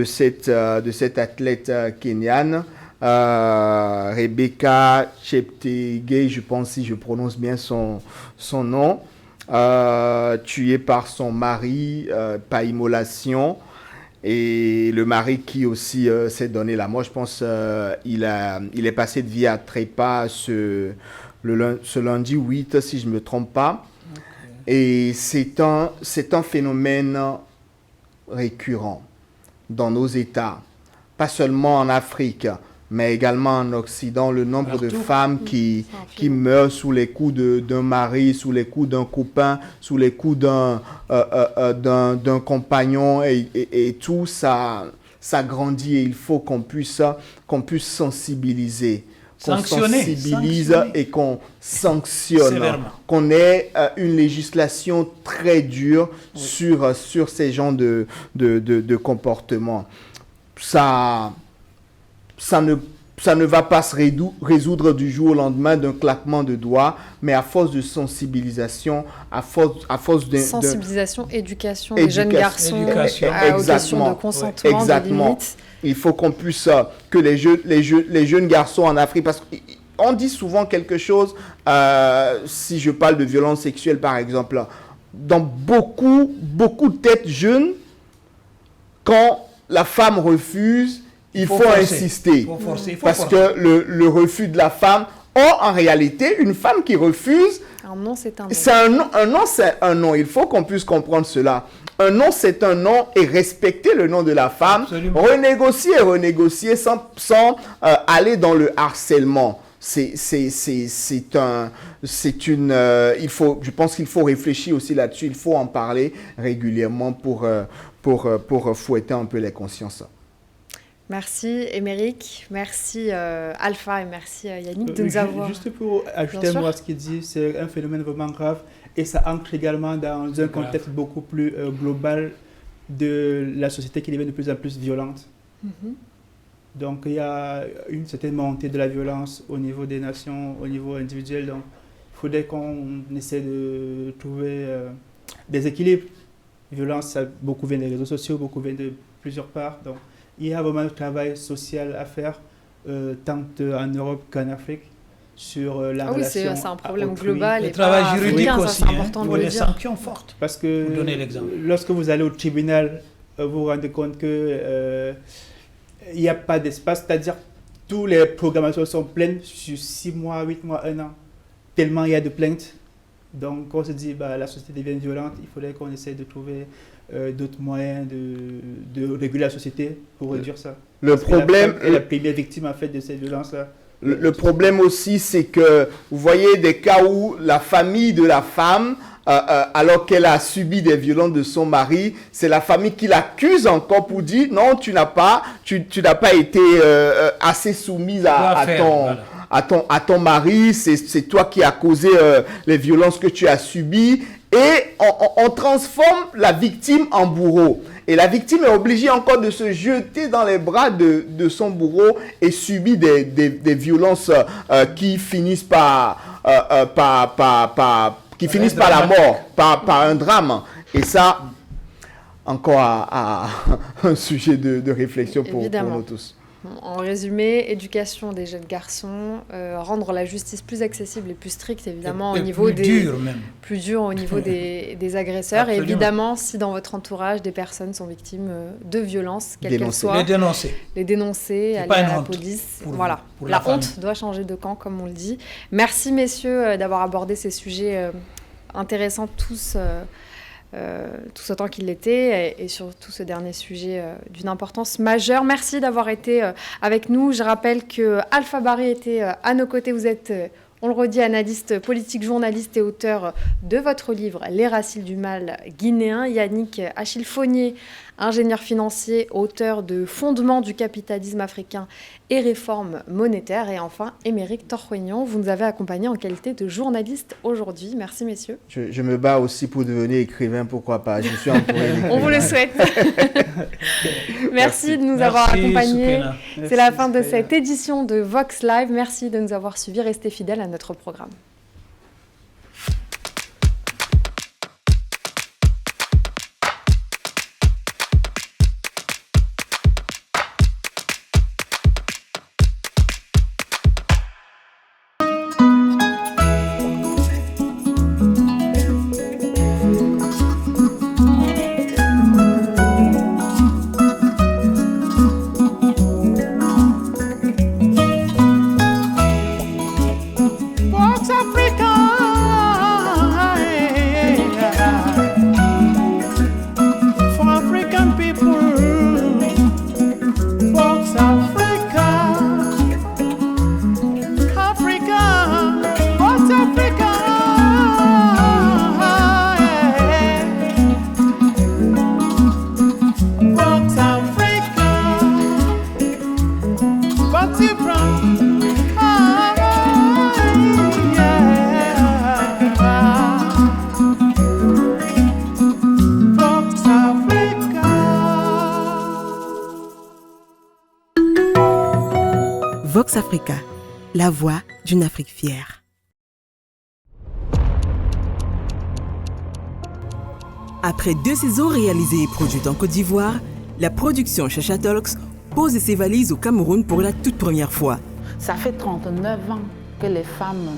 cette athlète kenyane, Rebecca Cheptegei, je pense si je prononce bien son nom, tuée par son mari par immolation. Et le mari qui aussi s'est donné la mort, je pense il est passé de vie à trépas ce lundi 8, si je ne me trompe pas. Okay. Et c'est un phénomène récurrent dans nos États, pas seulement en Afrique, mais également en Occident. Le nombre de femmes qui meurent sous les coups d'un mari, sous les coups d'un copain, sous les coups d'un compagnon et tout ça grandit et il faut qu'on puisse sensibiliser. Qu'on sensibilise et qu'on sanctionne, qu'on ait une législation très dure sur ces genres de comportements. Ça ne va pas se résoudre du jour au lendemain d'un claquement de doigts, mais à force de sensibilisation, à force de... Sensibilisation, éducation des jeunes garçons aux questions de consentement, des limites. Il faut qu'on puisse, que les jeunes garçons en Afrique, parce qu'on dit souvent quelque chose, si je parle de violence sexuelle par exemple, dans beaucoup de têtes jeunes, quand la femme refuse, il faut insister. Parce que le refus de la femme, en réalité, une femme qui refuse, un non, c'est un non. Un non, c'est un non. Il faut qu'on puisse comprendre cela. Un non, c'est un non et respecter le nom de la femme. Absolument. Renégocier sans aller dans le harcèlement. Je pense qu'il faut réfléchir aussi là-dessus. Il faut en parler régulièrement pour fouetter un peu les consciences. Merci Émeric, merci Alpha et merci Yannick de nous avoir... Juste pour ajouter un mot à ce qu'il dit, c'est un phénomène vraiment grave et ça ancre également dans un contexte beaucoup plus global de la société qui devient de plus en plus violente. Donc il y a une certaine montée de la violence au niveau des nations, au niveau individuel. Donc il faudrait qu'on essaie de trouver des équilibres. La violence, ça, beaucoup vient des réseaux sociaux, beaucoup vient de plusieurs parts. Donc il y a vraiment un travail social à faire, tant en Europe qu'en Afrique, sur la relation. Oui, c'est un problème global. Le travail juridique aussi, c'est important de le dire. Les sanctions fortes. Parce que lorsque vous allez au tribunal, vous vous rendez compte qu'il n'y a pas d'espace, c'est-à-dire toutes les programmations sont pleines sur 6 mois, 8 mois, 1 an, tellement il y a de plaintes. Donc on se dit, la société devient violente, il faudrait qu'on essaie de trouver d'autres moyens de réguler la société pour réduire ça. Le problème est la première victime en fait de cette violence-là. Le problème aussi, c'est que vous voyez des cas où la famille de la femme, alors qu'elle a subi des violences de son mari, c'est la famille qui l'accuse encore pour dire non, tu n'as pas été assez soumise à ton mari, c'est toi qui as causé les violences que tu as subies. Et on transforme la victime en bourreau. Et la victime est obligée encore de se jeter dans les bras de son bourreau et subit des violences qui finissent par la mort, par un drame. Et ça, encore un sujet de réflexion pour nous tous. En résumé, éducation des jeunes garçons, rendre la justice plus accessible et plus stricte, évidemment, plus dur au niveau des agresseurs. Absolument. Et évidemment, si dans votre entourage, des personnes sont victimes de violences, quelles qu'elles soient, les dénoncer, aller à la police. La honte doit changer de camp, comme on le dit. Merci, messieurs, d'avoir abordé ces sujets intéressants tous autant qu'il l'était, et surtout ce dernier sujet d'une importance majeure. Merci d'avoir été avec nous. Je rappelle que Alpha Barry était à nos côtés. Vous êtes, on le redit, analyste politique, journaliste et auteur de votre livre « Les racines du mal guinéen ». Yannick Achille Fognier, ingénieur financier, auteur de « Fondements du capitalisme africain et réforme monétaire ». Et enfin, Émeric Torroignan, vous nous avez accompagné en qualité de journaliste aujourd'hui. Merci, messieurs. Je me bats aussi pour devenir écrivain, pourquoi pas. Je suis entouré d'écrivains. On vous le souhaite. Merci de nous avoir accompagnés. C'est la fin de cette édition de Vox Live. Merci de nous avoir suivis. Restez fidèles à notre programme. Vox Africa, la voix d'une Afrique fière. Après 2 saisons réalisées et produites en Côte d'Ivoire, la production Chacha Talks pose ses valises au Cameroun pour la toute première fois. Ça fait 39 ans que les femmes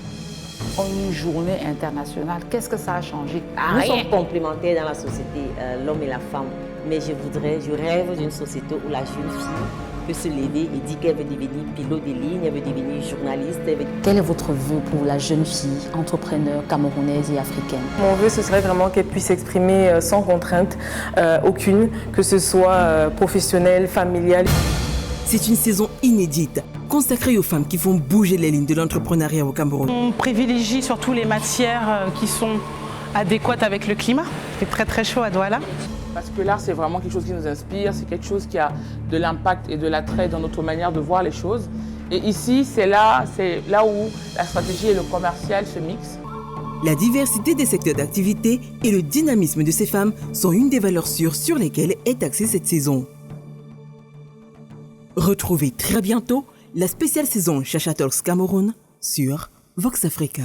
ont une journée internationale. Qu'est-ce que ça a changé? Nous sommes complémentaires dans la société, l'homme et la femme. Mais je rêve d'une société où la jeune fille peut se lever et dire qu'elle veut devenir pilote de ligne, elle veut devenir journaliste. Quel est votre vœu pour la jeune fille, entrepreneur camerounaise et africaine? Mon vœu, ce serait vraiment qu'elle puisse s'exprimer sans contrainte aucune, que ce soit professionnelle, familiale. C'est une saison inédite, consacrée aux femmes qui font bouger les lignes de l'entrepreneuriat au Cameroun. On privilégie surtout les matières qui sont adéquates avec le climat. Il fait très très chaud à Douala. Parce que l'art, c'est vraiment quelque chose qui nous inspire, c'est quelque chose qui a de l'impact et de l'attrait dans notre manière de voir les choses. Et ici, c'est là où la stratégie et le commercial se mixent. La diversité des secteurs d'activité et le dynamisme de ces femmes sont une des valeurs sûres sur lesquelles est axée cette saison. Retrouvez très bientôt la spéciale saison Chacha Talks Cameroun sur Vox Africa.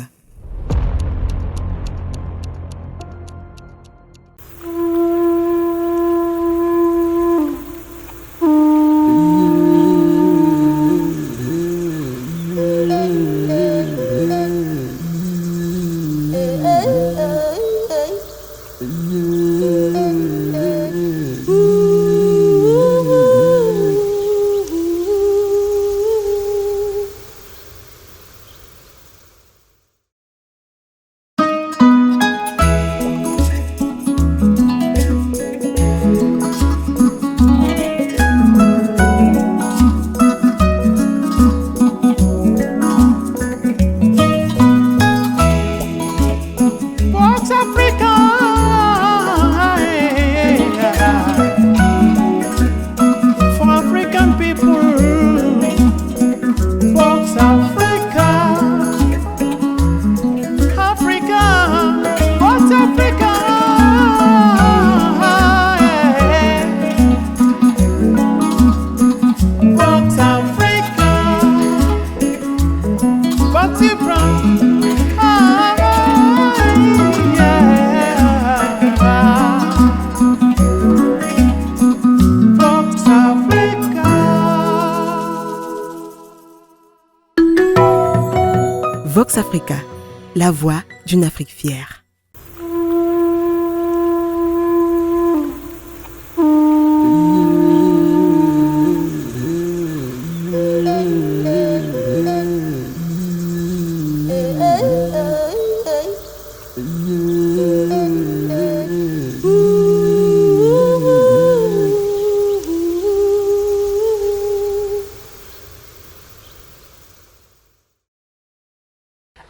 Vox Africa, la voix d'une Afrique fière.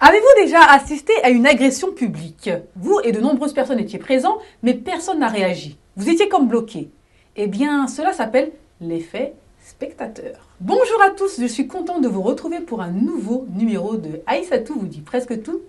Avez-vous déjà assisté à une agression publique? Vous et de nombreuses personnes étiez présents, mais personne n'a réagi. Vous étiez comme bloqués. Eh bien, cela s'appelle l'effet spectateur. Bonjour à tous, je suis contente de vous retrouver pour un nouveau numéro de Aïssatou vous dit presque tout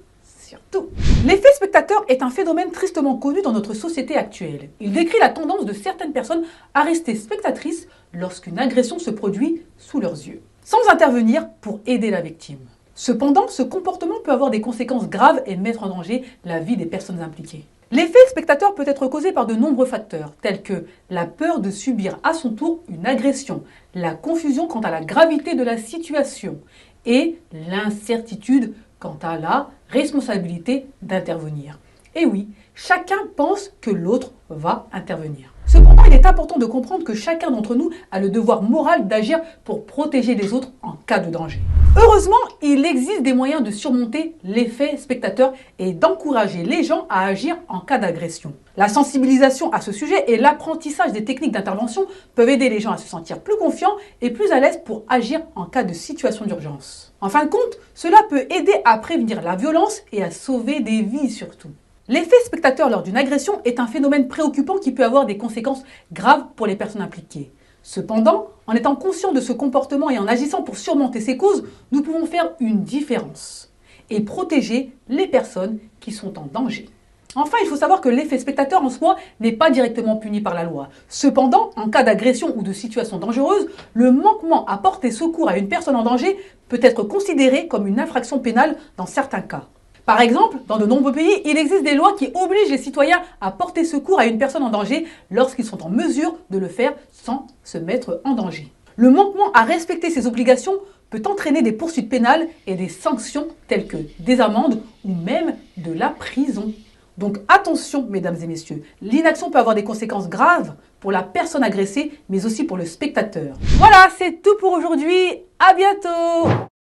sur tout. L'effet spectateur est un phénomène tristement connu dans notre société actuelle. Il décrit la tendance de certaines personnes à rester spectatrices lorsqu'une agression se produit sous leurs yeux, sans intervenir pour aider la victime. Cependant, ce comportement peut avoir des conséquences graves et mettre en danger la vie des personnes impliquées. L'effet spectateur peut être causé par de nombreux facteurs, tels que la peur de subir à son tour une agression, la confusion quant à la gravité de la situation et l'incertitude quant à la responsabilité d'intervenir. Et oui, chacun pense que l'autre va intervenir. Cependant, il est important de comprendre que chacun d'entre nous a le devoir moral d'agir pour protéger les autres en cas de danger. Heureusement, il existe des moyens de surmonter l'effet spectateur et d'encourager les gens à agir en cas d'agression. La sensibilisation à ce sujet et l'apprentissage des techniques d'intervention peuvent aider les gens à se sentir plus confiants et plus à l'aise pour agir en cas de situation d'urgence. En fin de compte, cela peut aider à prévenir la violence et à sauver des vies surtout. L'effet spectateur lors d'une agression est un phénomène préoccupant qui peut avoir des conséquences graves pour les personnes impliquées. Cependant, en étant conscient de ce comportement et en agissant pour surmonter ses causes, nous pouvons faire une différence et protéger les personnes qui sont en danger. Enfin, il faut savoir que l'effet spectateur en soi n'est pas directement puni par la loi. Cependant, en cas d'agression ou de situation dangereuse, le manquement à porter secours à une personne en danger peut être considéré comme une infraction pénale dans certains cas. Par exemple, dans de nombreux pays, il existe des lois qui obligent les citoyens à porter secours à une personne en danger lorsqu'ils sont en mesure de le faire sans se mettre en danger. Le manquement à respecter ces obligations peut entraîner des poursuites pénales et des sanctions telles que des amendes ou même de la prison. Donc attention, mesdames et messieurs, l'inaction peut avoir des conséquences graves pour la personne agressée, mais aussi pour le spectateur. Voilà, c'est tout pour aujourd'hui. À bientôt!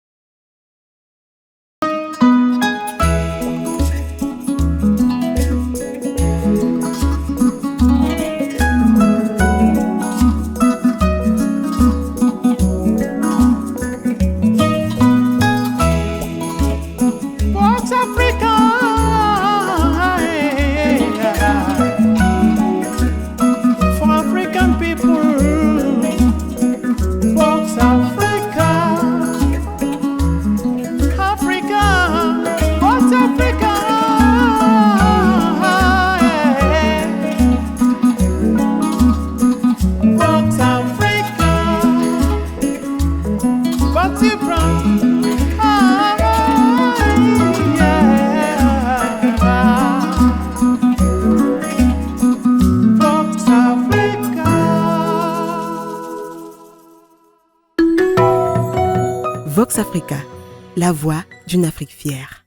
Vox Africa, la voix d'une Afrique fière.